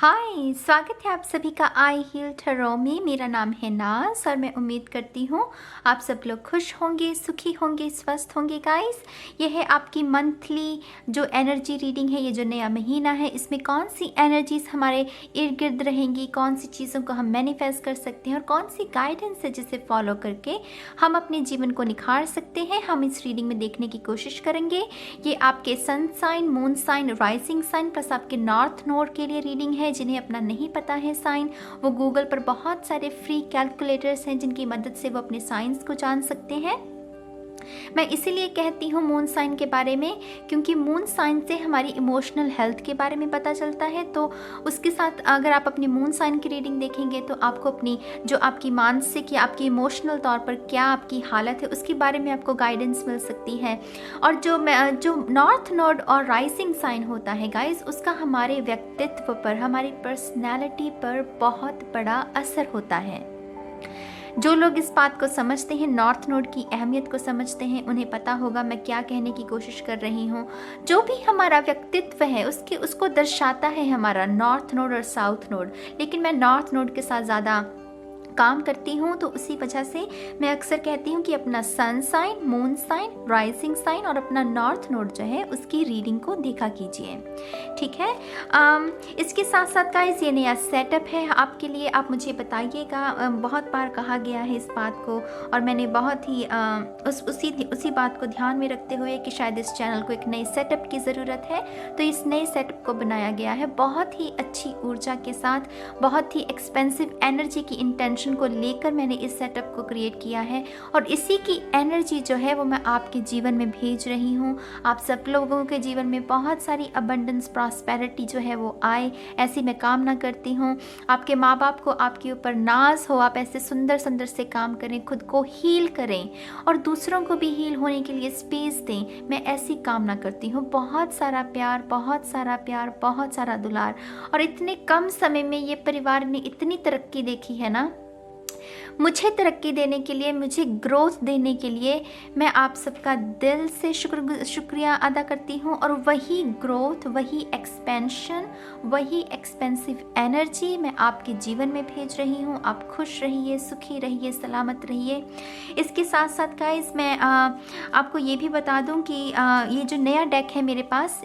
हाय, स्वागत है आप सभी का आई हील टैरो में। मेरा नाम है नाज और मैं उम्मीद करती हूँ आप सब लोग खुश होंगे, सुखी होंगे, स्वस्थ होंगे। गाइस, ये है आपकी मंथली जो एनर्जी रीडिंग है। ये जो नया महीना है, इसमें कौन सी एनर्जीज हमारे इर्द गिर्द रहेंगी, कौन सी चीज़ों को हम मैनिफेस्ट कर सकते हैं और कौन सी गाइडेंस है जिसे फॉलो करके हम अपने जीवन को निखार सकते हैं, हम इस रीडिंग में देखने की कोशिश करेंगे। ये आपके sun sign, moon sign, rising sign plus आपके नॉर्थ नोड के लिए रीडिंग है। जिन्हें अपना नहीं पता है साइन, वो गूगल पर बहुत सारे फ्री कैलकुलेटर्स हैं जिनकी मदद से वो अपने साइंस को जान सकते हैं। मैं इसीलिए कहती हूँ मून साइन के बारे में, क्योंकि मून साइन से हमारी इमोशनल हेल्थ के बारे में पता चलता है। तो उसके साथ अगर आप अपनी मून साइन की रीडिंग देखेंगे तो आपको अपनी जो आपकी मानसिक या आपकी इमोशनल तौर पर क्या आपकी हालत है उसके बारे में आपको गाइडेंस मिल सकती है। और जो नॉर्थ नोड और राइजिंग साइन होता है गाइस, उसका हमारे व्यक्तित्व पर, हमारी पर्सनैलिटी पर बहुत बड़ा असर होता है। जो लोग इस बात को समझते हैं, नॉर्थ नोड की अहमियत को समझते हैं, उन्हें पता होगा मैं क्या कहने की कोशिश कर रही हूँ। जो भी हमारा व्यक्तित्व है उसको दर्शाता है हमारा नॉर्थ नोड और साउथ नोड। लेकिन मैं नॉर्थ नोड के साथ ज़्यादा काम करती हूँ, तो उसी वजह से मैं अक्सर कहती हूँ कि अपना sun sign, moon sign, rising sign और अपना नॉर्थ नोड जो है उसकी रीडिंग को देखा कीजिए, ठीक है। इसके साथ साथ गाइस, ये नया सेटअप है आपके लिए। आप मुझे बताइएगा, बहुत बार कहा गया है इस बात को और मैंने बहुत ही उसी बात को ध्यान में रखते हुए कि शायद इस चैनल को एक नए सेटअप की ज़रूरत है, तो इस नए सेटअप को बनाया गया है बहुत ही अच्छी ऊर्जा के साथ, बहुत ही एक्सपेंसिव एनर्जी की इंटेंशन को लेकर मैंने इस सेटअप को क्रिएट किया है। और इसी की एनर्जी जो है वो मैं आपके जीवन में भेज रही हूँ। आप सब लोगों के जीवन में बहुत सारी अबंडेंस, प्रॉस्पेरिटी जो है वो आए, ऐसी मैं कामना करती हूँ। आपके माँ बाप को आपके ऊपर नाज हो, आप ऐसे सुंदर सुंदर से काम करें, खुद को हील करें और दूसरों को भी हील होने के लिए स्पेस दें। मैं ऐसी कामना करती हूँ। बहुत सारा प्यार, बहुत सारा प्यार, बहुत सारा दुलार। और इतने कम समय में ये परिवार ने इतनी तरक्की देखी है ना, मुझे तरक्की देने के लिए, मुझे ग्रोथ देने के लिए मैं आप सबका दिल से शुक्रिया अदा करती हूँ। और वही ग्रोथ, वही एक्सपेंशन, वही एक्सपेंसिव एनर्जी मैं आपके जीवन में भेज रही हूँ। आप खुश रहिए, सुखी रहिए, सलामत रहिए। इसके साथ साथ गाइस, मैं आपको ये भी बता दूँ कि ये जो नया डेक है मेरे पास,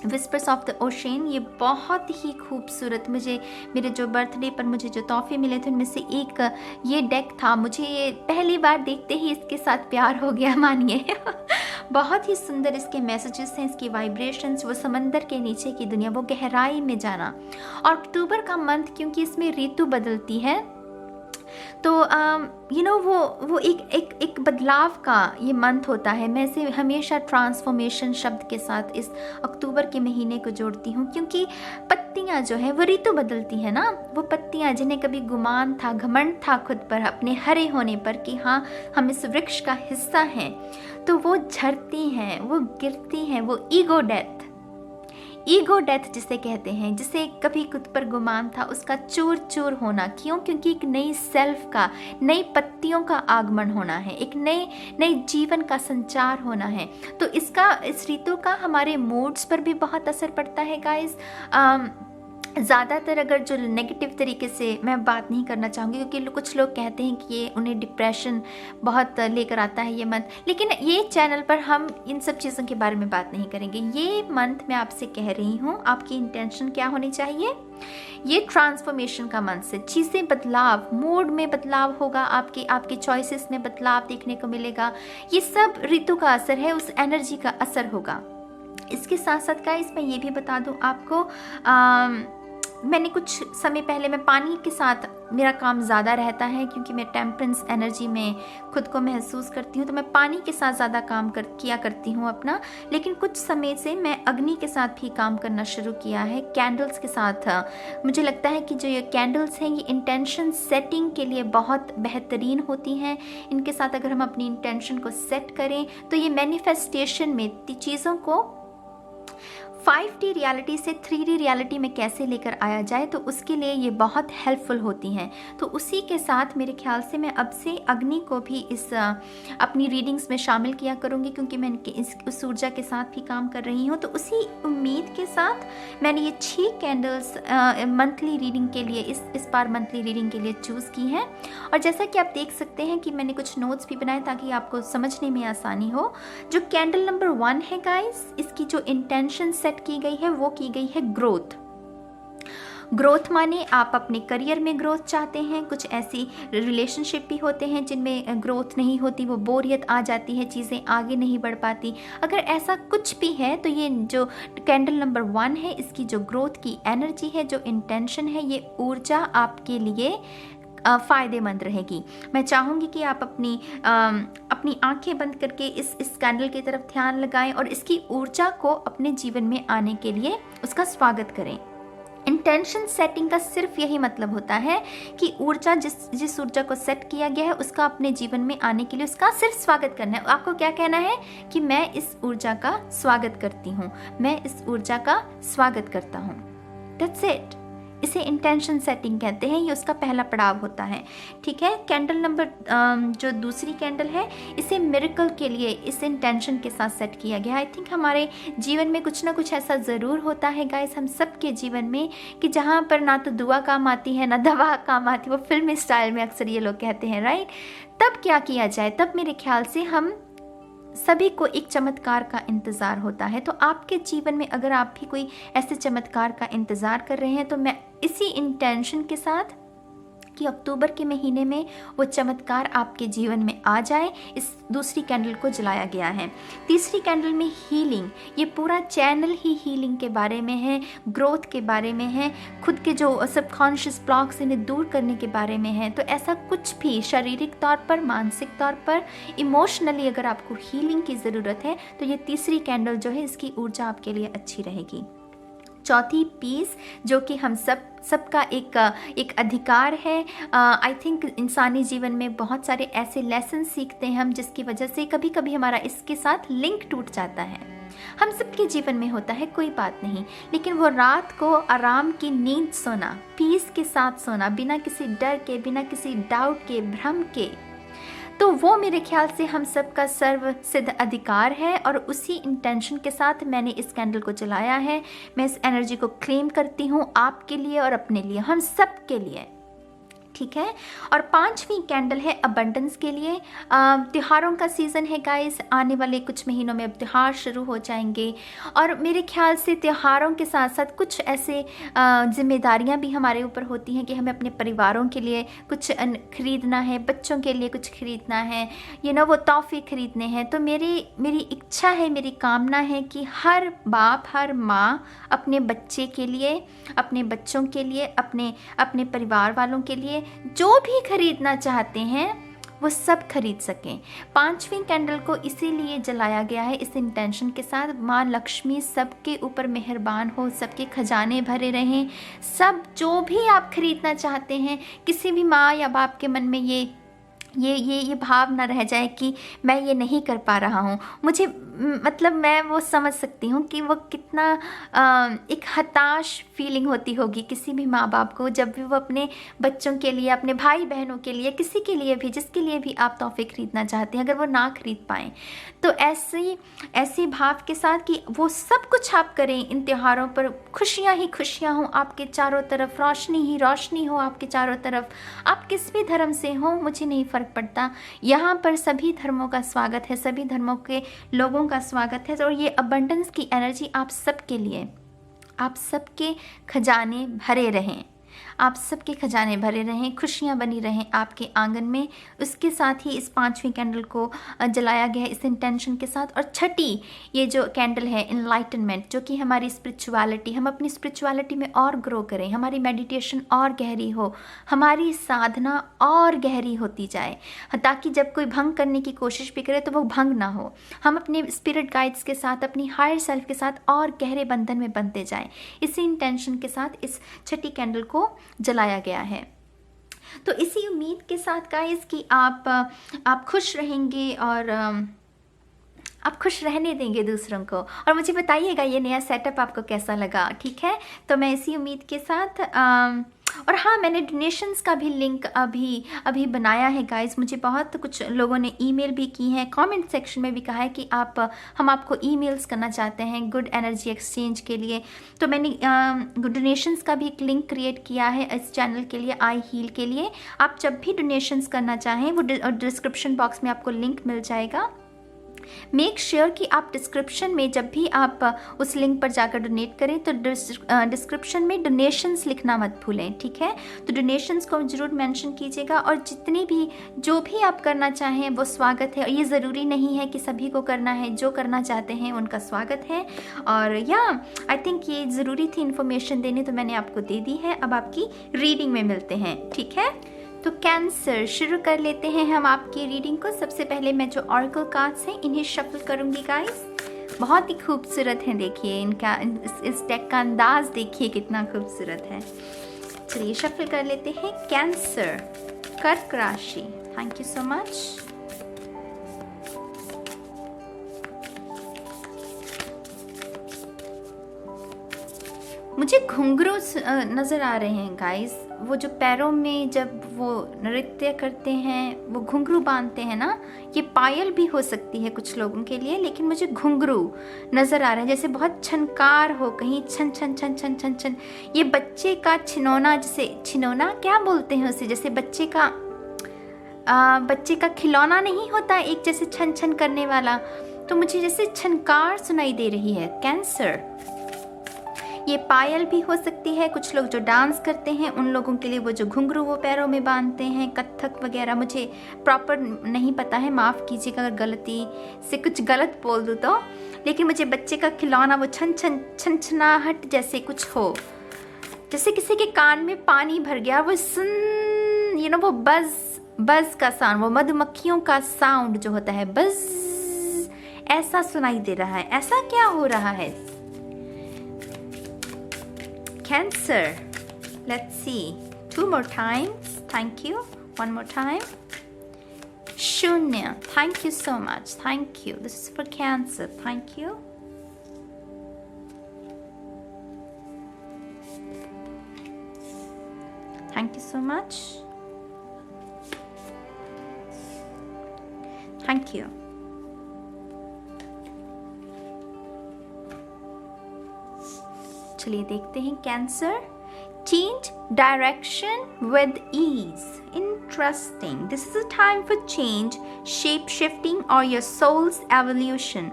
विस्पर्स ऑफ द ओशन, ये बहुत ही खूबसूरत, मुझे मेरे जो बर्थडे पर मुझे जो तोहफे मिले थे उनमें से एक ये डेक था। मुझे ये पहली बार देखते ही इसके साथ प्यार हो गया, मानिए। बहुत ही सुंदर इसके मैसेजेस हैं, इसकी वाइब्रेशंस, वो समंदर के नीचे की दुनिया, वो गहराई में जाना। और अक्टूबर का मंथ, क्योंकि इसमें ऋतु बदलती है, तो वो एक बदलाव का ये मंथ होता है। मैं इसे हमेशा ट्रांसफॉर्मेशन शब्द के साथ इस अक्टूबर के महीने को जोड़ती हूँ, क्योंकि पत्तियाँ जो है वो ऋतु बदलती है ना। वो पत्तियाँ जिन्हें कभी गुमान था, घमंड था खुद पर, अपने हरे होने पर कि हाँ हम इस वृक्ष का हिस्सा हैं, तो वो झड़ती हैं, वो गिरती हैं। वो ईगो डेथ जिसे कहते हैं, जिसे कभी खुद पर गुमान था, उसका चूर चूर होना। क्यों? क्योंकि एक नई सेल्फ का, नई पत्तियों का आगमन होना है, एक नए जीवन का संचार होना है। तो इस ऋतु का हमारे मूड्स पर भी बहुत असर पड़ता है गाइस। ज़्यादातर अगर जो नेगेटिव तरीके से मैं बात नहीं करना चाहूँगी, क्योंकि कुछ लोग कहते हैं कि ये उन्हें डिप्रेशन बहुत लेकर आता है ये मंथ, लेकिन ये चैनल पर हम इन सब चीज़ों के बारे में बात नहीं करेंगे। ये मंथ मैं आपसे कह रही हूँ, आपकी इंटेंशन क्या होनी चाहिए। ये ट्रांसफॉर्मेशन का मंथ से चीज़ें बदलाव, मूड में बदलाव होगा, आपके चॉइसेस में बदलाव देखने को मिलेगा। ये सब ऋतु का असर है, उस एनर्जी का असर होगा। इसके साथ साथ का इसमें ये भी बता दूँ आपको, मैंने कुछ समय पहले, मैं पानी के साथ मेरा काम ज़्यादा रहता है, क्योंकि मैं टेम्परेंस एनर्जी में खुद को महसूस करती हूँ, तो मैं पानी के साथ ज़्यादा काम किया करती हूँ अपना। लेकिन कुछ समय से मैं अग्नि के साथ भी काम करना शुरू किया है, कैंडल्स के साथ। मुझे लगता है कि जो ये कैंडल्स हैं, ये इंटेंशन सेटिंग के लिए बहुत बेहतरीन होती हैं। इनके साथ अगर हम अपनी इंटेंशन को सेट करें तो ये मैनिफेस्टेशन में चीज़ों को 5D रियलिटी से 3D रियलिटी में कैसे लेकर आया जाए, तो उसके लिए ये बहुत हेल्पफुल होती हैं। तो उसी के साथ मेरे ख्याल से मैं अब से अग्नि को भी इस अपनी रीडिंग्स में शामिल किया करूँगी, क्योंकि मैं उस ऊर्जा के साथ भी काम कर रही हूँ। तो उसी उम्मीद के साथ मैंने ये 6 कैंडल्स मंथली रीडिंग के लिए इस बार मंथली रीडिंग के लिए चूज़ की हैं। और जैसा कि आप देख सकते हैं कि मैंने कुछ नोट्स भी बनाए ताकि आपको समझने में आसानी हो। जो कैंडल नंबर 1 है गाइस, इसकी जो इंटेंशन सेट की गई है वो की गई है ग्रोथ। ग्रोथ माने आप अपने करियर में ग्रोथ चाहते हैं। कुछ ऐसी रिलेशनशिप भी होते हैं जिनमें ग्रोथ नहीं होती, वो बोरियत आ जाती है, चीज़ें आगे नहीं बढ़ पाती। अगर ऐसा कुछ भी है तो ये जो कैंडल नंबर 1 है, इसकी जो ग्रोथ की एनर्जी है, जो इंटेंशन है, ये ऊर्जा आपके लिए फ़ायदेमंद रहेगी। मैं चाहूँगी कि आप अपनी आंखें बंद करके इस कैंडल की तरफ ध्यान लगाएं और इसकी ऊर्जा को अपने जीवन में आने के लिए उसका स्वागत करें। इंटेंशन सेटिंग का सिर्फ यही मतलब होता है कि ऊर्जा जिस ऊर्जा को सेट किया गया है उसका अपने जीवन में आने के लिए उसका सिर्फ स्वागत करना है। आपको क्या कहना है कि मैं इस ऊर्जा का स्वागत करती हूँ, मैं इस ऊर्जा का स्वागत करता हूँ। That's it. इसे इंटेंशन सेटिंग कहते हैं, ये उसका पहला पड़ाव होता है। ठीक है। कैंडल नंबर जो दूसरी कैंडल है, इसे मिरेकल के लिए इस इंटेंशन के साथ सेट किया गया। आई थिंक हमारे जीवन में कुछ ना कुछ ऐसा ज़रूर होता है गाइस, हम सब के जीवन में, कि जहाँ पर ना तो दुआ काम आती है ना दवा काम आती है। वो फिल्मी स्टाइल में अक्सर ये लोग कहते हैं, राइट। तब क्या किया जाए? तब मेरे ख्याल से हम सभी को एक चमत्कार का इंतज़ार होता है। तो आपके जीवन में अगर आप भी कोई ऐसे चमत्कार का इंतज़ार कर रहे हैं, तो मैं इसी इंटेंशन के साथ कि अक्टूबर के महीने में वो चमत्कार आपके जीवन में आ जाए, इस दूसरी कैंडल को जलाया गया है। तीसरी कैंडल में हीलिंग, ये पूरा चैनल ही हीलिंग के बारे में है, ग्रोथ के बारे में है, खुद के जो सबकॉन्शियस ब्लॉक्स इन्हें दूर करने के बारे में है। तो ऐसा कुछ भी शारीरिक तौर पर, मानसिक तौर पर, इमोशनली अगर आपको हीलिंग की ज़रूरत है तो ये तीसरी कैंडल जो है, इसकी ऊर्जा आपके लिए अच्छी रहेगी। चौथी पीस, जो कि हम सबका एक अधिकार है। आई थिंक इंसानी जीवन में बहुत सारे ऐसे लेसन सीखते हैं हम, जिसकी वजह से कभी कभी हमारा इसके साथ लिंक टूट जाता है। हम सबके जीवन में होता है, कोई बात नहीं, लेकिन वो रात को आराम की नींद सोना, पीस के साथ सोना, बिना किसी डर के, बिना किसी डाउट के, भ्रम के, तो वो मेरे ख्याल से हम सब का सर्व सिद्ध अधिकार है। और उसी इंटेंशन के साथ मैंने इस कैंडल को जलाया है। मैं इस एनर्जी को क्लेम करती हूँ आपके लिए और अपने लिए, हम सब के लिए। ठीक है। और 5वीं कैंडल है अबंडेंस के लिए। त्योहारों का सीज़न है गाइस, आने वाले कुछ महीनों में अब त्योहार शुरू हो जाएंगे, और मेरे ख्याल से त्योहारों के साथ साथ कुछ ऐसे जिम्मेदारियां भी हमारे ऊपर होती हैं कि हमें अपने परिवारों के लिए कुछ खरीदना है, बच्चों के लिए कुछ खरीदना है, वो तोहफे खरीदने हैं। तो मेरी इच्छा है, मेरी कामना है कि हर बाप, हर माँ अपने बच्चे के लिए, अपने बच्चों के लिए, अपने परिवार वालों के लिए जो भी खरीदना चाहते हैं वो सब खरीद सकें। 5वीं कैंडल को इसीलिए जलाया गया है इस इंटेंशन के साथ, माँ लक्ष्मी सबके ऊपर मेहरबान हो, सबके खजाने भरे रहें। सब जो भी आप खरीदना चाहते हैं, किसी भी माँ या बाप के मन में ये भाव ना रह जाए कि मैं ये नहीं कर पा रहा हूँ। मुझे मतलब मैं वो समझ सकती हूँ कि वो कितना एक हताश फीलिंग होती होगी किसी भी माँ बाप को, जब भी वो अपने बच्चों के लिए, अपने भाई बहनों के लिए, किसी के लिए भी, जिसके लिए भी आप तोहफे खरीदना चाहते हैं, अगर वो ना खरीद पाएँ, तो ऐसी भाव के साथ कि वो सब कुछ आप करें इन त्योहारों पर, खुशियाँ ही खुशियाँ हों आपके चारों तरफ, रोशनी ही रोशनी हो आपके चारों तरफ। आप किस भी धर्म से हों, मुझे नहीं फ़र्क पड़ता, यहाँ पर सभी धर्मों का स्वागत है, सभी धर्मों के लोगों का स्वागत है। और ये अबंडेंस की एनर्जी आप सबके लिए, आप सबके खजाने भरे रहें, आप सबके खजाने भरे रहें, खुशियाँ बनी रहें आपके आंगन में। उसके साथ ही इस 5वीं कैंडल को जलाया गया है इस इंटेंशन के साथ। और छठी ये जो कैंडल है इनलाइटनमेंट, जो कि हमारी स्पिरिचुअलिटी, हम अपनी स्पिरिचुअलिटी में और ग्रो करें, हमारी मेडिटेशन और गहरी हो, हमारी साधना और गहरी होती जाए, ताकि जब कोई भंग करने की कोशिश भी करे तो वो भंग ना हो। हम अपने स्पिरिट गाइड्स के साथ, अपनी हायर सेल्फ के साथ और गहरे बंधन में बनते जाएं। इसी इंटेंशन के साथ इस छठी कैंडल को जलाया गया है। तो इसी उम्मीद के साथ गाइस कि आप खुश रहेंगे और आप खुश रहने देंगे दूसरों को। और मुझे बताइएगा ये नया सेटअप आपको कैसा लगा, ठीक है। तो मैं इसी उम्मीद के साथ और हाँ, मैंने डोनेशंस का भी लिंक अभी बनाया है गाइस। मुझे बहुत कुछ लोगों ने ईमेल भी की हैं, कमेंट सेक्शन में भी कहा है कि हम आपको ईमेल्स करना चाहते हैं गुड एनर्जी एक्सचेंज के लिए। तो मैंने डोनेशंस का भी एक लिंक क्रिएट किया है इस चैनल के लिए, आई हील के लिए। आप जब भी डोनेशंस करना चाहें वो डिस्क्रिप्शन बॉक्स में आपको लिंक मिल जाएगा। मेक श्योर कि आप डिस्क्रिप्शन में जब भी आप उस लिंक पर जाकर डोनेट करें तो डिस्क्रिप्शन में डोनेशंस लिखना मत भूलें, ठीक है। तो डोनेशंस को ज़रूर मेंशन कीजिएगा। और जितनी भी जो भी आप करना चाहें वो स्वागत है। और ये ज़रूरी नहीं है कि सभी को करना है, जो करना चाहते हैं उनका स्वागत है। और आई थिंक ये ज़रूरी थी इन्फॉर्मेशन देनी, तो मैंने आपको दे दी है। अब आपकी रीडिंग में मिलते हैं, ठीक है। तो कैंसर, शुरू कर लेते हैं हम आपकी रीडिंग को। सबसे पहले मैं जो ऑरेकल कार्ड्स हैं इन्हें शफल करूंगी गाइस। बहुत ही खूबसूरत हैं, देखिए इनका इस डेक का अंदाज देखिए कितना खूबसूरत है। चलिए शफल कर लेते हैं। कैंसर, कर्क राशि, थैंक यू सो मच। मुझे घुंघरू नज़र आ रहे हैं गाइस। वो जो पैरों में जब वो नृत्य करते हैं वो घुंघरू बांधते हैं ना, ये पायल भी हो सकती है कुछ लोगों के लिए, लेकिन मुझे घुंघरू नज़र आ रहे हैं, जैसे बहुत छनकार हो, कहीं छन छन छन छन छन छन। ये बच्चे का छिनौना, जैसे छिनौना क्या बोलते हैं उसे, जैसे बच्चे का खिलौना नहीं होता एक जैसे छन छन करने वाला, तो मुझे जैसे छनकार सुनाई दे रही है। कैंसर, ये पायल भी हो सकती है। कुछ लोग जो डांस करते हैं उन लोगों के लिए वो जो घुंघरू वो पैरों में बांधते हैं, कथक वगैरह, मुझे प्रॉपर नहीं पता है, माफ़ कीजिएगा अगर गलती से कुछ गलत बोल दूँ तो। लेकिन मुझे बच्चे का खिलौना वो छन छन छन छनाहट जैसे कुछ हो, जैसे किसी के कान में पानी भर गया, वो सुन वो बज का साउंड, वो मधुमक्खियों का साउंड जो होता है, बज, ऐसा सुनाई दे रहा है। ऐसा क्या हो रहा है Cancer? Let's see. 2 more times. Thank you. 1 more time. Shunya. Thank you so much. Thank you. This is for Cancer. Thank you. Thank you so much. Thank you. चलिए देखते हैं cancer. Change direction with ease. Interesting. This is a time for change, shape-shifting, or your soul's evolution.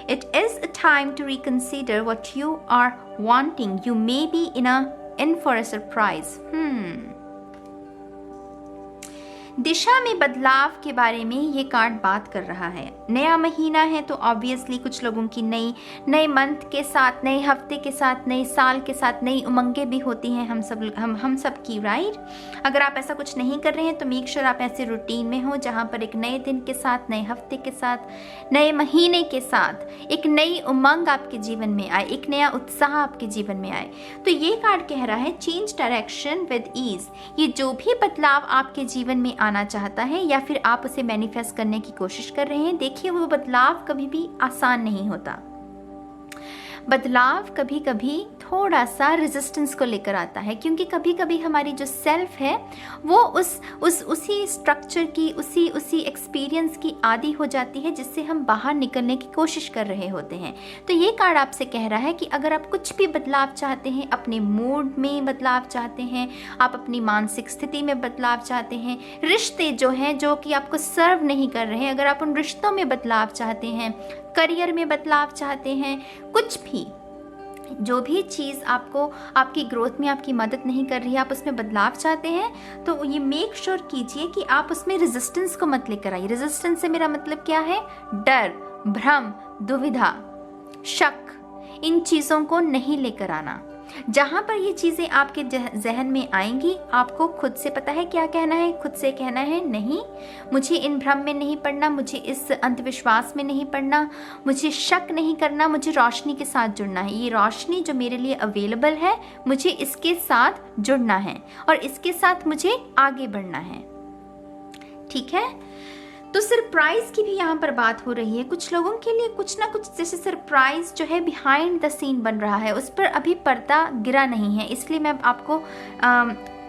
It is a time to reconsider what you are wanting. You may be in for a surprise. दिशा में बदलाव के बारे में ये card बात कर रहा है। नया महीना है तो ऑब्वियसली कुछ लोगों की नए मंथ के साथ, नए हफ्ते के साथ, नए साल के साथ नई उमंगें भी होती हैं हम सब की, राइट। अगर आप ऐसा कुछ नहीं कर रहे हैं तो मेक श्योर आप ऐसे रूटीन में हो जहाँ पर एक नए दिन के साथ, नए हफ्ते के साथ, नए महीने के साथ एक नई उमंग आपके जीवन में आए, एक नया उत्साह आपके जीवन में आए। तो ये कार्ड कह रहा है चेंज डायरेक्शन विद ईज। ये जो भी बदलाव आपके जीवन में आना चाहता है या फिर आप उसे मैनिफेस्ट करने की कोशिश कर रहे हैं, देखिए वो बदलाव कभी भी आसान नहीं होता। बदलाव कभी कभी थोड़ा सा रेजिस्टेंस को लेकर आता है, क्योंकि कभी कभी हमारी जो सेल्फ है वो उसी स्ट्रक्चर की, उसी एक्सपीरियंस की आदी हो जाती है जिससे हम बाहर निकलने की कोशिश कर रहे होते हैं। तो ये कार्ड आपसे कह रहा है कि अगर आप कुछ भी बदलाव चाहते हैं, अपने मूड में बदलाव चाहते हैं, आप अपनी मानसिक स्थिति में बदलाव चाहते हैं, रिश्ते जो हैं जो कि आपको सर्व नहीं कर रहे हैं, अगर आप उन रिश्तों में बदलाव चाहते हैं, करियर में बदलाव चाहते हैं, कुछ भी जो भी चीज़ आपको आपकी ग्रोथ में आपकी मदद नहीं कर रही है, आप उसमें बदलाव चाहते हैं, तो ये मेक श्योर कीजिए कि आप उसमें रेजिस्टेंस को मत लेकर आइए। रेजिस्टेंस से मेरा मतलब क्या है? डर, भ्रम, दुविधा, शक, इन चीज़ों को नहीं लेकर आना। जहाँ पर ये चीज़ें आपके जहन में आएंगी, आपको खुद से पता है क्या कहना है, खुद से कहना है नहीं, मुझे इन भ्रम में नहीं पड़ना, मुझे इस अंधविश्वास में नहीं पड़ना, मुझे शक नहीं करना, मुझे रोशनी के साथ जुड़ना है। ये रोशनी जो मेरे लिए अवेलेबल है, मुझे इसके साथ जुड़ना है और इसके साथ मुझे आगे बढ़ना है। ठीक है, तो सरप्राइज की भी यहाँ पर बात हो रही है। कुछ लोगों के लिए कुछ ना कुछ जैसे सरप्राइज जो है बिहाइंड द सीन बन रहा है, उस पर अभी पर्दा गिरा नहीं है, इसलिए मैं आपको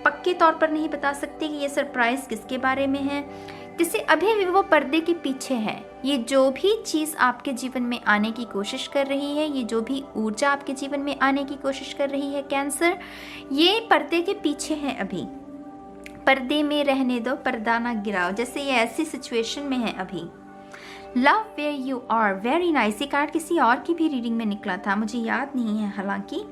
पक्के तौर पर नहीं बता सकती कि ये सरप्राइज किसके बारे में है। जैसे अभी भी वो पर्दे के पीछे है। ये जो भी चीज़ आपके जीवन में आने की कोशिश कर रही है, ये जो भी ऊर्जा आपके जीवन में आने की कोशिश कर रही है कैंसर, ये पर्दे के पीछे है। अभी पर्दे में रहने दो, पर्दा ना गिराओ, जैसे ये ऐसी सिचुएशन में है अभी। Love where you are, very nice. ये कार्ड किसी और की भी रीडिंग में निकला था, मुझे याद नहीं है हालांकि।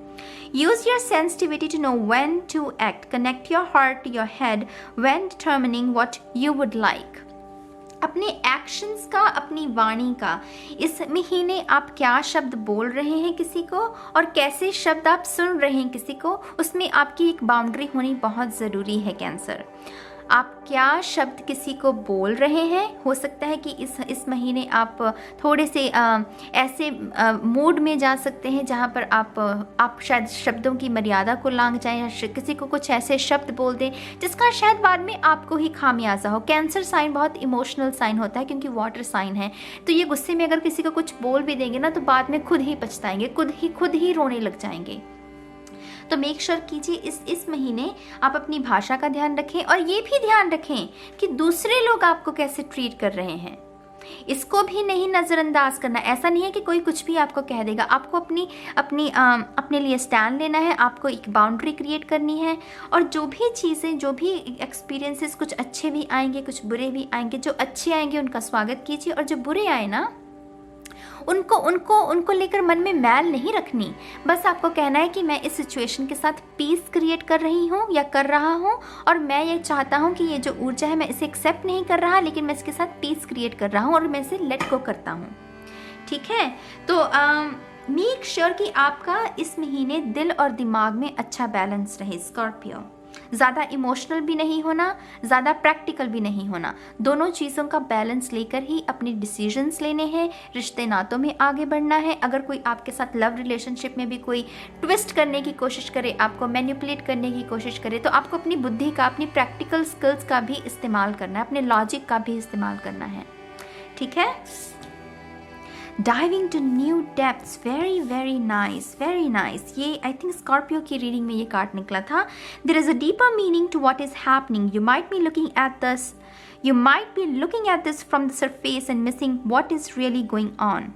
Use your sensitivity to know when to act, connect your heart to your head when determining what you would like. अपने एक्शंस का, अपनी वाणी का, इस महीने आप क्या शब्द बोल रहे हैं किसी को और कैसे शब्द आप सुन रहे हैं किसी को, उसमें आपकी एक बाउंड्री होनी बहुत ज़रूरी है कैंसर। आप क्या शब्द किसी को बोल रहे हैं। हो सकता है कि इस महीने आप थोड़े से ऐसे मूड में जा सकते हैं जहां पर आप शायद शब्दों की मर्यादा को लांघ जाएं या किसी को कुछ ऐसे शब्द बोल दें जिसका शायद बाद में आपको ही खामियाजा हो। कैंसर साइन बहुत इमोशनल साइन होता है क्योंकि वाटर साइन है, तो ये गुस्से में अगर किसी को कुछ बोल भी देंगे ना तो बाद में खुद ही पछताएंगे, खुद ही रोने लग जाएंगे। तो मेक श्योर कीजिए इस महीने आप अपनी भाषा का ध्यान रखें और ये भी ध्यान रखें कि दूसरे लोग आपको कैसे ट्रीट कर रहे हैं, इसको भी नहीं नज़रअंदाज करना। ऐसा नहीं है कि कोई कुछ भी आपको कह देगा, आपको अपने लिए स्टैंड लेना है, आपको एक बाउंड्री क्रिएट करनी है। और जो भी चीज़ें, जो भी एक्सपीरियंसेस, कुछ अच्छे भी आएंगे कुछ बुरे भी आएंगे, जो अच्छे आएंगे उनका स्वागत कीजिए और जो बुरे आए ना उनको लेकर मन में मैल नहीं रखनी। बस आपको कहना है कि मैं इस सिचुएशन के साथ पीस क्रिएट कर रही हूँ या कर रहा हूँ और मैं ये चाहता हूँ कि ये जो ऊर्जा है मैं इसे एक्सेप्ट नहीं कर रहा, लेकिन मैं इसके साथ पीस क्रिएट कर रहा हूँ और मैं इसे लेट गो करता हूँ। ठीक है, तो मेक श्योर कि आपका इस महीने दिल और दिमाग में अच्छा बैलेंस रहे स्कॉर्पियो। ज़्यादा इमोशनल भी नहीं होना, ज़्यादा प्रैक्टिकल भी नहीं होना, दोनों चीज़ों का बैलेंस लेकर ही अपने डिसीजंस लेने हैं, रिश्ते नातों में आगे बढ़ना है। अगर कोई आपके साथ लव रिलेशनशिप में भी कोई ट्विस्ट करने की कोशिश करे, आपको मैनिपुलेट करने की कोशिश करे, तो आपको अपनी बुद्धि का, अपनी प्रैक्टिकल स्किल्स का भी इस्तेमाल करना है, अपने लॉजिक का भी इस्तेमाल करना है। ठीक है, diving to new depths, very very nice, very nice. ये आई थिंक स्कॉर्पियो की रीडिंग में ये कार्ड निकला था। There is a deeper meaning to what is happening, you might be looking at this from the surface and missing what is really going on.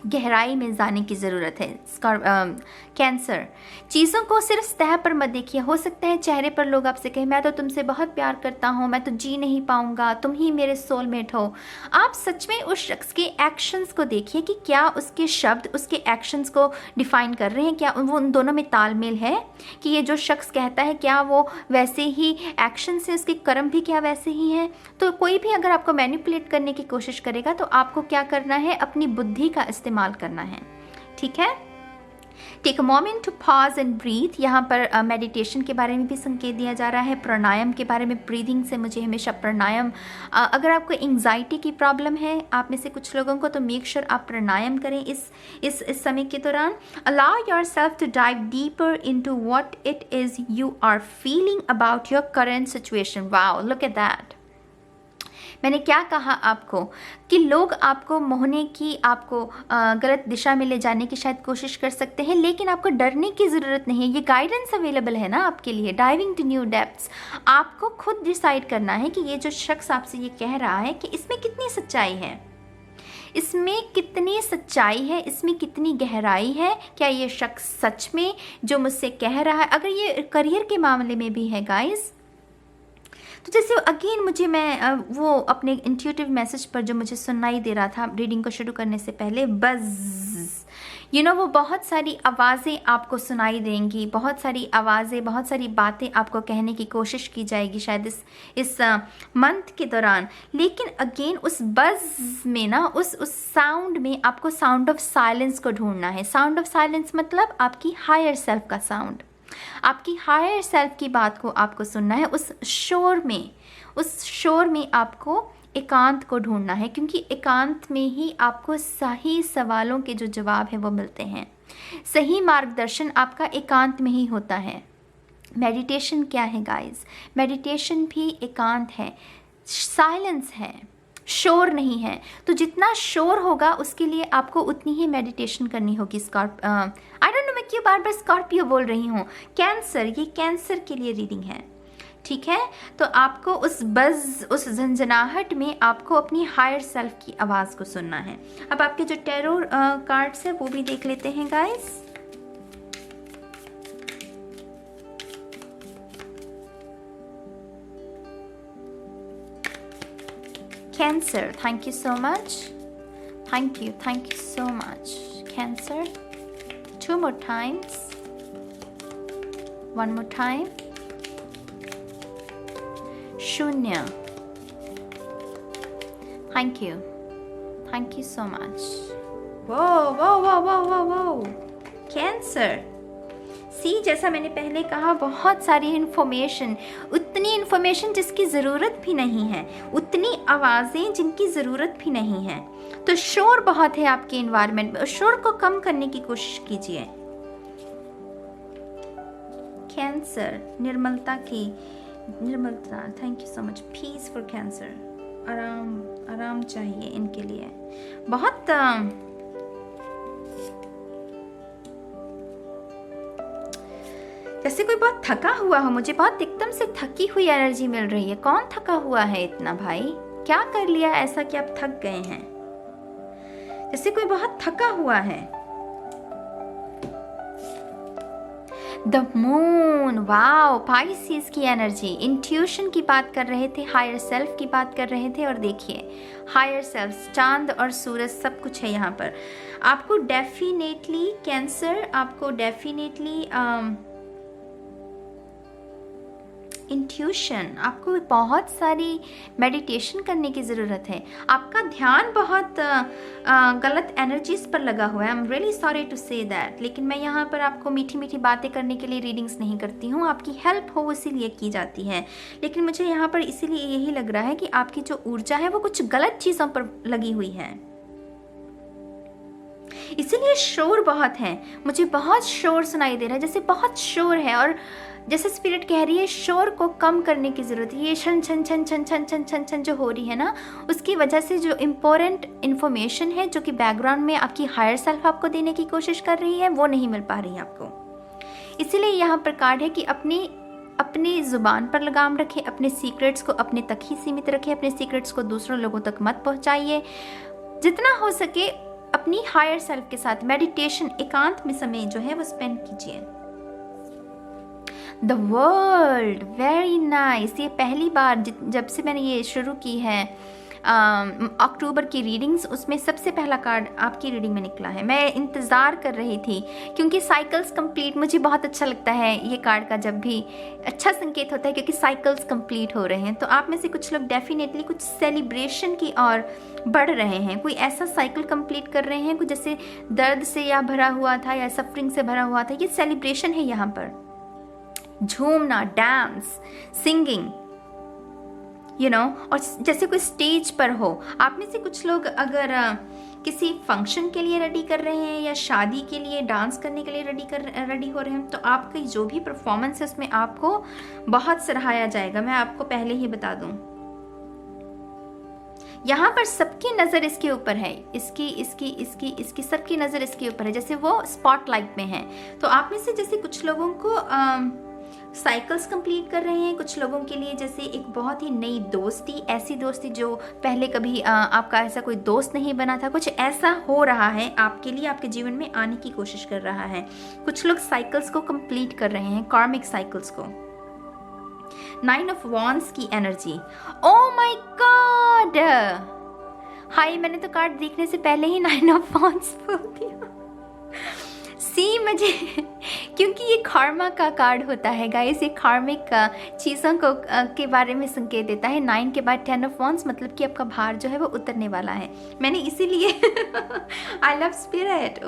गहराई में जाने की ज़रूरत है कैंसर। चीज़ों को सिर्फ सतह पर मत देखिए। हो सकता है चेहरे पर लोग आपसे कहें मैं तो तुमसे बहुत प्यार करता हूँ, मैं तो जी नहीं पाऊँगा, तुम ही मेरे सोलमेट हो। आप सच में उस शख्स के एक्शंस को देखिए कि क्या उसके शब्द उसके एक्शंस को डिफाइन कर रहे हैं, क्या वो उन दोनों में तालमेल है कि ये जो शख्स कहता है क्या वो वैसे ही एक्शन से, उसके कर्म भी क्या वैसे ही हैं। तो कोई भी अगर आपको मैनिपुलेट करने की कोशिश करेगा तो आपको क्या करना है, अपनी बुद्धि का इस्तेमाल करना है। ठीक है, take a moment to pause and breathe. यहाँ पर मेडिटेशन के बारे में भी संकेत दिया जा रहा है, प्राणायाम के बारे में। ब्रीदिंग से मुझे हमेशा प्राणायाम, अगर आपको एंग्जाइटी की प्रॉब्लम है आप में से कुछ लोगों को, तो मेक श्योर आप प्राणायाम करें इस समय के दौरान। Allow yourself to dive deeper into what it is you are feeling about your current situation. Wow, look at that. मैंने क्या कहा आपको कि लोग आपको मोहने की, आपको गलत दिशा में ले जाने की शायद कोशिश कर सकते हैं, लेकिन आपको डरने की ज़रूरत नहीं है। ये गाइडेंस अवेलेबल है ना आपके लिए, डाइविंग टू न्यू डेप्थ्स। आपको खुद डिसाइड करना है कि ये जो शख्स आपसे ये कह रहा है कि इसमें कितनी सच्चाई है, इसमें कितनी सच्चाई है, इसमें कितनी गहराई है। क्या ये शख्स सच में जो मुझसे कह रहा है, अगर ये करियर के मामले में भी है गाइस, तो जैसे अगेन मैं वो अपने इंट्यूटिव मैसेज पर जो मुझे सुनाई दे रहा था रीडिंग को शुरू करने से पहले, बज़ वो बहुत सारी आवाज़ें आपको सुनाई देंगी, बहुत सारी आवाज़ें, बहुत सारी बातें आपको कहने की कोशिश की जाएगी शायद इस मंथ के दौरान। लेकिन अगेन उस बज़ में ना, उस साउंड में आपको साउंड ऑफ साइलेंस को ढूंढना है। साउंड ऑफ साइलेंस मतलब आपकी हायर सेल्फ का साउंड, आपकी हायर सेल्फ की बात को आपको सुनना है। उस शोर में आपको एकांत को ढूंढना है, क्योंकि एकांत में ही आपको सही सवालों के जो जवाब है वो मिलते हैं। सही मार्गदर्शन आपका एकांत में ही होता है। मेडिटेशन क्या है गाइस? मेडिटेशन भी एकांत है, साइलेंस है, शोर नहीं है। तो जितना शोर होगा उसके लिए आपको उतनी ही मेडिटेशन करनी होगी। आई डोंट नो मैं क्यों बार बार स्कॉर्पियो बोल रही हूँ। कैंसर, ये कैंसर के लिए रीडिंग है, ठीक है। तो आपको उस बज़, उस झंझनाहट में आपको अपनी हायर सेल्फ की आवाज़ को सुनना है। अब आपके जो टैरो कार्ड्स है वो भी देख लेते हैं guys. Cancer, thank you so much. Thank you so much. Cancer. 2 more times. 1 more time. Shunya. Thank you so much. Whoa. Cancer. सी, जैसा मैंने पहले कहा, बहुत सारी इन्फॉर्मेशन, उतनी इन्फॉर्मेशन जिसकी ज़रूरत भी नहीं है, उतनी आवाज़ें जिनकी ज़रूरत भी नहीं है। तो शोर बहुत है आपके इन्वायरमेंट में, शोर को कम करने की कोशिश कीजिए। कैंसर, निर्मलता, thank you so much. Peace for Cancer, आराम चाहिए इनके लिए। बहुत जैसे कोई बहुत थका हुआ हो, मुझे बहुत एकदम से थकी हुई एनर्जी मिल रही है। कौन थका हुआ है इतना भाई? क्या कर लिया ऐसा कि आप थक गए हैं? जैसे कोई बहुत थका हुआ है। द मून, वाओ, पाइसिस की एनर्जी, इंट्यूशन की बात कर रहे थे, हायर सेल्फ की बात कर रहे थे। और देखिए हायर सेल्फ, चांद और सूरज सब कुछ है यहाँ पर। आपको डेफिनेटली कैंसर, आपको डेफिनेटली इंट्यूशन, आपको बहुत सारी मेडिटेशन करने की ज़रूरत है। आपका ध्यान बहुत गलत एनर्जीज पर लगा हुआ है। I am really sorry to say that, लेकिन मैं यहाँ पर आपको मीठी मीठी बातें करने के लिए रीडिंग्स नहीं करती हूँ, आपकी हेल्प हो इसीलिए की जाती है। लेकिन मुझे यहाँ पर इसीलिए यही लग रहा है कि आपकी जो ऊर्जा है वो कुछ गलत चीज़ों पर लगी हुई है, इसीलिए शोर बहुत है। मुझे बहुत शोर सुनाई दे रहा है, जैसे बहुत शोर है, और जैसे स्पिरिट कह रही है शोर को कम करने की ज़रूरत है। ये छन छन छन छन छन छन छन छन जो हो रही है ना, उसकी वजह से जो इम्पोर्टेंट इन्फॉर्मेशन है जो कि बैकग्राउंड में आपकी हायर सेल्फ आपको देने की कोशिश कर रही है, वो नहीं मिल पा रही है आपको। इसीलिए यहाँ पर कार्ड है कि अपनी ज़ुबान पर लगाम रखें, अपने सीक्रेट्स को अपने तक ही सीमित रखें, अपने सीक्रेट्स को दूसरों लोगों तक मत पहुँचाइए। जितना हो सके अपनी हायर सेल्फ के साथ मेडिटेशन, एकांत में समय जो है वो स्पेंड कीजिए। The world, very nice. ये पहली बार जब से मैंने ये शुरू की है अक्टूबर की रीडिंग्स, उसमें सबसे पहला कार्ड आपकी रीडिंग में निकला है। मैं इंतज़ार कर रही थी क्योंकि साइकिल्स कंप्लीट, मुझे बहुत अच्छा लगता है ये कार्ड का, जब भी अच्छा संकेत होता है क्योंकि साइकिल्स कंप्लीट हो रहे हैं। तो आप में से कुछ लोग डेफिनेटली कुछ सेलिब्रेशन की ओर बढ़ रहे हैं, कोई ऐसा साइकिल कंप्लीट कर रहे हैं कुछ जैसे दर्द से या भरा हुआ था या सफरिंग से भरा हुआ था। ये सेलिब्रेशन है यहाँ पर, झूमना, डांस, सिंगिंग, यू नो, और जैसे कोई स्टेज पर हो। आप में से कुछ लोग अगर किसी फंक्शन के लिए रेडी कर रहे हैं या शादी के लिए डांस करने के लिए रेडी हो रहे हैं, तो आपकी जो भी परफॉर्मेंस है उसमें आपको बहुत सराहाया जाएगा। मैं आपको पहले ही बता दूं, यहाँ पर सबकी नज़र इसके ऊपर है, इसकी सबकी नज़र इसके ऊपर है, जैसे वो स्पॉटलाइट में है। तो आप में से जैसे कुछ लोगों को साइकिल्स कंप्लीट कर रहे हैं, कुछ लोगों के लिए जैसे एक बहुत ही नई दोस्ती, ऐसी दोस्ती जो पहले कभी आपका ऐसा कोई दोस्त नहीं बना था, कुछ ऐसा हो रहा है आपके लिए, आपके जीवन में आने की कोशिश कर रहा है। कुछ लोग साइकिल्स को कंप्लीट कर रहे हैं, कार्मिक साइकिल्स को। 9 ऑफ वॉन्ड्स की एनर्जी, ओह माय गॉड, हाय, मैंने तो कार्ड देखने से पहले ही 9 ऑफ वॉन्ड्स बोल दिया। सी, मुझे क्योंकि ये कार्मा का कार्ड होता है गाइस, ये कार्मिक चीज़ों को के बारे में संकेत देता है। 9 के बाद 10 ऑफ वॉन्ड्स, मतलब कि आपका भार जो है वो उतरने वाला है। मैंने इसीलिए आई लव स्पिरिट।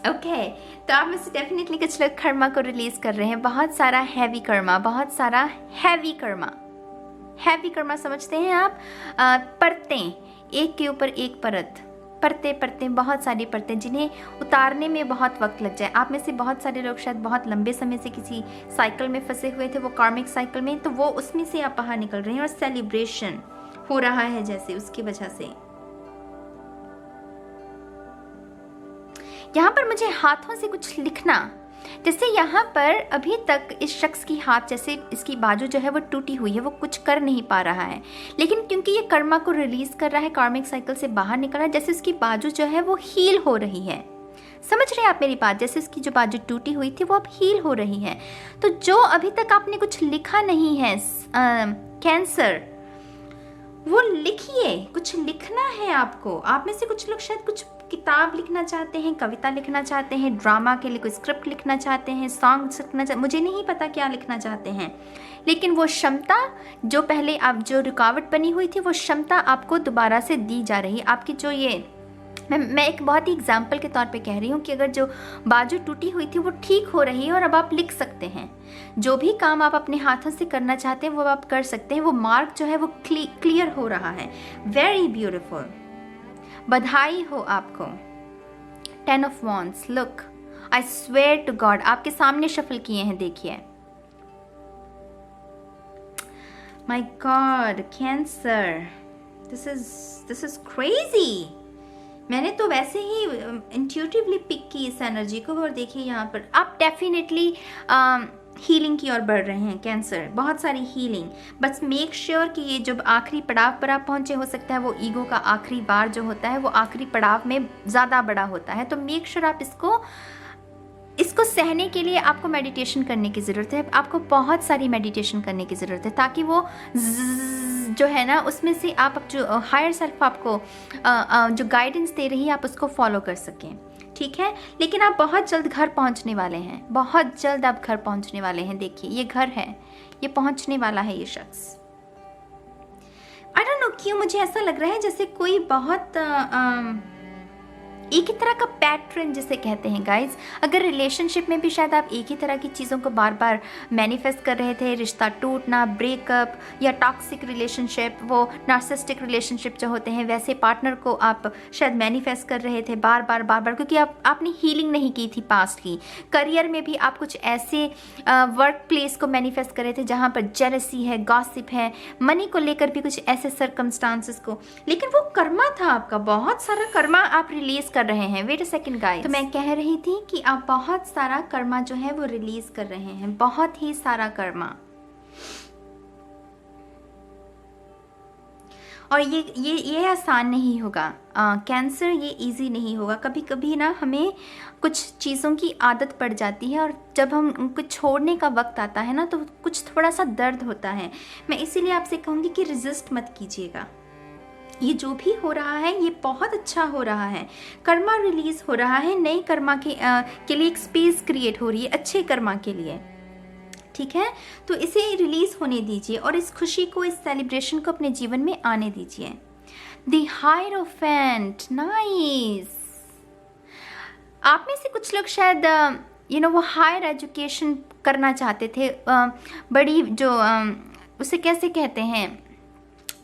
ओके, तो आप में से डेफिनेटली कुछ लोग कर्मा को रिलीज कर रहे हैं, बहुत सारा हैवी कर्मा, बहुत सारा हैवी कर्मा। हैवी कर्मा समझते हैं आप? परतें, एक के ऊपर एक परत, परतें परतें, बहुत सारी परतें जिन्हें उतारने में बहुत वक्त लग जाए। आप में से बहुत सारे लोग शायद बहुत लंबे समय से किसी साइकिल में फंसे हुए थे, वो कार्मिक साइकिल में, तो वो उसमें से आप बाहर निकल रहे हैं और सेलिब्रेशन हो रहा है जैसे उसकी वजह से। यहाँ पर मुझे हाथों से कुछ लिखना, जैसे यहाँ पर अभी तक इस शख्स की हाथ, जैसे इसकी बाजू जो है वो टूटी हुई है, वो कुछ कर नहीं पा रहा है, लेकिन क्योंकि ये कर्मा को रिलीज कर रहा है, कार्मिक साइकिल से बाहर निकल रहा है, जैसे उसकी बाजू जो है वो हील हो रही है। समझ रहे हैं आप मेरी बात? जैसे उसकी जो बाजू टूटी हुई थी वो अब हील हो रही है। तो जो अभी तक आपने कुछ लिखा नहीं है कैंसर, वो लिखिए। कुछ लिखना है आपको। आप में से कुछ लोग शायद कुछ किताब लिखना चाहते हैं, कविता लिखना चाहते हैं, ड्रामा के लिए कोई स्क्रिप्ट लिखना चाहते हैं, सॉन्ग लिखना चाहते, मुझे नहीं पता क्या लिखना चाहते हैं, लेकिन वो क्षमता जो पहले आप जो रुकावट बनी हुई थी, वो क्षमता आपको दोबारा से दी जा रही है। आपकी जो ये मैं एक बहुत ही एग्जाम्पल के तौर पे कह रही हूँ कि अगर जो बाजू टूटी हुई थी वो ठीक हो रही है और अब आप लिख सकते हैं। जो भी काम आप अपने हाथों से करना चाहते हैं वो आप कर सकते हैं। वो मार्क जो है वो क्लियर हो रहा है। वेरी ब्यूटिफुल, बधाई हो आपको। 10 of Wands, look, I swear to God, आपके सामने शफल किए हैं, देखिए। My God, Cancer, this is crazy. मैंने तो वैसे ही इंट्यूटिवली पिक की इस एनर्जी को, और देखिए यहाँ पर आप डेफिनेटली हीलिंग की ओर बढ़ रहे हैं कैंसर, बहुत सारी हीलिंग। बस मेक श्योर कि ये जब आखिरी पड़ाव पर आप पहुंचे, हो सकता है वो ईगो का आखिरी बार जो होता है वो आखिरी पड़ाव में ज़्यादा बड़ा होता है, तो मेक श्योर आप इसको सहने के लिए आपको मेडिटेशन करने की ज़रूरत है। आपको बहुत सारी मेडिटेशन करने की ज़रूरत है, ताकि वो जो है ना उसमें से आप जो हायर सेल्फ आपको जो गाइडेंस दे रही है आप उसको फॉलो कर सकें, ठीक है। लेकिन आप बहुत जल्द घर पहुंचने वाले हैं, बहुत जल्द आप घर पहुंचने वाले हैं। देखिए ये घर है, ये पहुंचने वाला है ये शख्स। आई डोंट नो क्यों मुझे ऐसा लग रहा है जैसे कोई बहुत एक ही तरह का पैटर्न जिसे कहते हैं गाइज। अगर रिलेशनशिप में भी शायद आप एक ही तरह की चीज़ों को बार बार मैनिफेस्ट कर रहे थे, रिश्ता टूटना, ब्रेकअप या टॉक्सिक रिलेशनशिप, वो नार्सिसिस्टिक रिलेशनशिप जो होते हैं, वैसे पार्टनर को आप शायद मैनिफेस्ट कर रहे थे बार बार क्योंकि आपने हीलिंग नहीं की थी पास्ट की। करियर में भी आप कुछ ऐसे वर्क प्लेस को मैनिफेस्ट कर रहे थे जहाँ पर जेलसी है, गॉसिप है, मनी को लेकर भी कुछ ऐसे सर्कमस्टांसेस को, लेकिन वो कर्मा था आपका, बहुत सारा कर्मा आप रिलीज कर रहे हैं। वेट अ सेकंड गाइस, तो मैं कह रही थी कि आप बहुत सारा कर्मा जो है वो रिलीज कर रहे हैं, बहुत ही सारा कर्मा। और ये आसान नहीं होगा कैंसर, ये इजी नहीं होगा। कभी कभी ना हमें कुछ चीज़ों की आदत पड़ जाती है और जब हम उनको छोड़ने का वक्त आता है ना तो कुछ थोड़ा सा दर्द होता है। मैं इसीलिए आपसे कहूँगी कि रेजिस्ट मत कीजिएगा। ये जो भी हो रहा है ये बहुत अच्छा हो रहा है, कर्मा रिलीज हो रहा है, नए कर्मा के लिए एक स्पेस क्रिएट हो रही है, अच्छे कर्मा के लिए, ठीक है। तो इसे रिलीज होने दीजिए और इस खुशी को, इस सेलिब्रेशन को अपने जीवन में आने दीजिए। The hierophant, nice. आप में से कुछ लोग शायद वो हायर एजुकेशन करना चाहते थे, बड़ी जो उसे कैसे कहते हैं,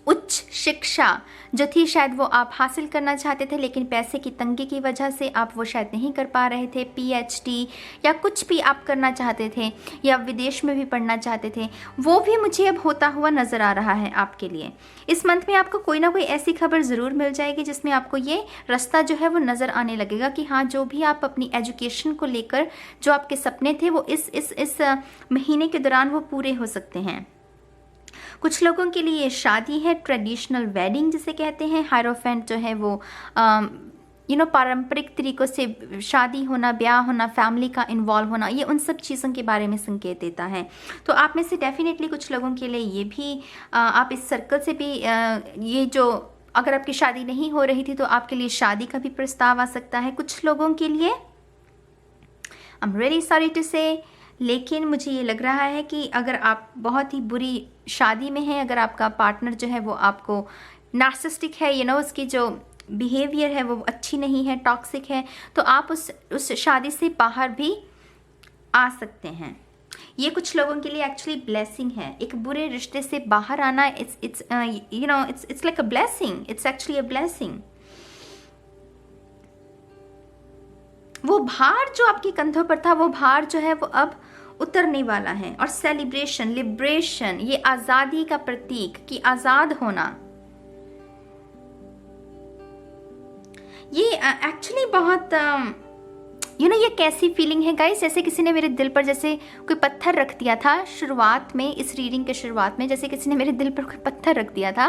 उच्च शिक्षा जो थी शायद वो आप हासिल करना चाहते थे, लेकिन पैसे की तंगी की वजह से आप वो शायद नहीं कर पा रहे थे। पीएचडी या कुछ भी आप करना चाहते थे या विदेश में भी पढ़ना चाहते थे, वो भी मुझे अब होता हुआ नज़र आ रहा है आपके लिए। इस मंथ में आपको कोई ना कोई ऐसी खबर ज़रूर मिल जाएगी जिसमें आपको ये रास्ता जो है वो नज़र आने लगेगा कि हाँ, जो भी आप अपनी एजुकेशन को लेकर जो आपके सपने थे वो इस महीने के दौरान वो पूरे हो सकते हैं। कुछ लोगों के लिए शादी है, ट्रेडिशनल वेडिंग जिसे कहते हैं। हायरोफेंट जो है वो पारंपरिक तरीक़ों से शादी होना, ब्याह होना, फैमिली का इन्वॉल्व होना, ये उन सब चीज़ों के बारे में संकेत देता है। तो आप में से डेफिनेटली कुछ लोगों के लिए ये भी आप इस सर्कल से भी ये जो अगर आपकी शादी नहीं हो रही थी तो आपके लिए शादी का भी प्रस्ताव आ सकता है। कुछ लोगों के लिए I am really sorry to say, लेकिन मुझे ये लग रहा है कि अगर आप बहुत ही बुरी शादी में हैं, अगर आपका पार्टनर जो है वो आपको नार्सिसिस्टिक है, उसकी जो बिहेवियर है वो अच्छी नहीं है, टॉक्सिक है, तो आप उस शादी से बाहर भी आ सकते हैं। ये कुछ लोगों के लिए एक्चुअली ब्लेसिंग है। एक बुरे रिश्ते से बाहर आना, it's like a blessing, it's actually a blessing. वो भार जो आपके कंधों पर था, वो भार जो है वो अब उतरने वाला है। और सेलिब्रेशन, लिबरेशन, ये आज़ादी का प्रतीक कि आज़ाद होना, ये एक्चुअली बहुत ये कैसी फीलिंग है गाइस, जैसे किसी ने मेरे दिल पर जैसे कोई पत्थर रख दिया था शुरुआत में, इस रीडिंग के शुरुआत में जैसे किसी ने मेरे दिल पर कोई पत्थर रख दिया था।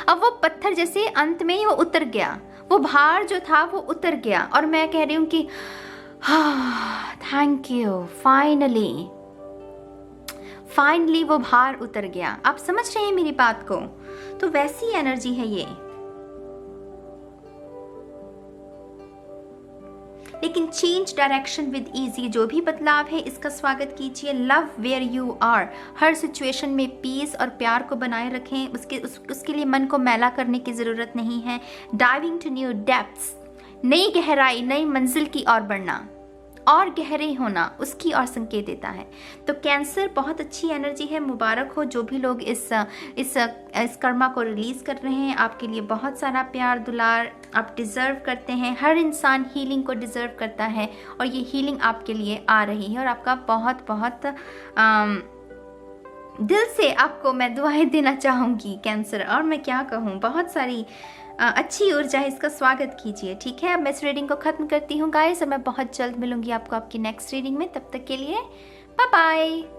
अब वो पत्थर जैसे अंत में ही वो उतर गया, वो भार जो था वो उतर गया। और मैं कह रही हूँ कि थैंक यू, फाइनली वो भार उतर गया। आप समझ रहे हैं मेरी बात को? तो वैसी एनर्जी है ये। लेकिन चेंज डायरेक्शन विद इजी, जो भी बदलाव है इसका स्वागत कीजिए। लव वेयर यू आर, हर सिचुएशन में पीस और प्यार को बनाए रखें। उसके लिए मन को मैला करने की ज़रूरत नहीं है। डाइविंग टू न्यू डेप्थ्स, नई गहराई, नई मंजिल की ओर बढ़ना और गहरे होना, उसकी ओर संकेत देता है। तो कैंसर, बहुत अच्छी एनर्जी है, मुबारक हो जो भी लोग इस कर्मा को रिलीज़ कर रहे हैं। आपके लिए बहुत सारा प्यार दुलार आप डिज़र्व करते हैं। हर इंसान हीलिंग को डिज़र्व करता है और ये हीलिंग आपके लिए आ रही है। और आपका बहुत बहुत दिल से आपको मैं दुआएं देना चाहूँगी कैंसर। और मैं क्या कहूँ, बहुत सारी अच्छी ऊर्जा है, इसका स्वागत कीजिए। ठीक है, अब मैं इस रीडिंग को ख़त्म करती हूँ गाइस, और मैं बहुत जल्द मिलूंगी आपको आपकी नेक्स्ट रीडिंग में। तब तक के लिए बाय बाय।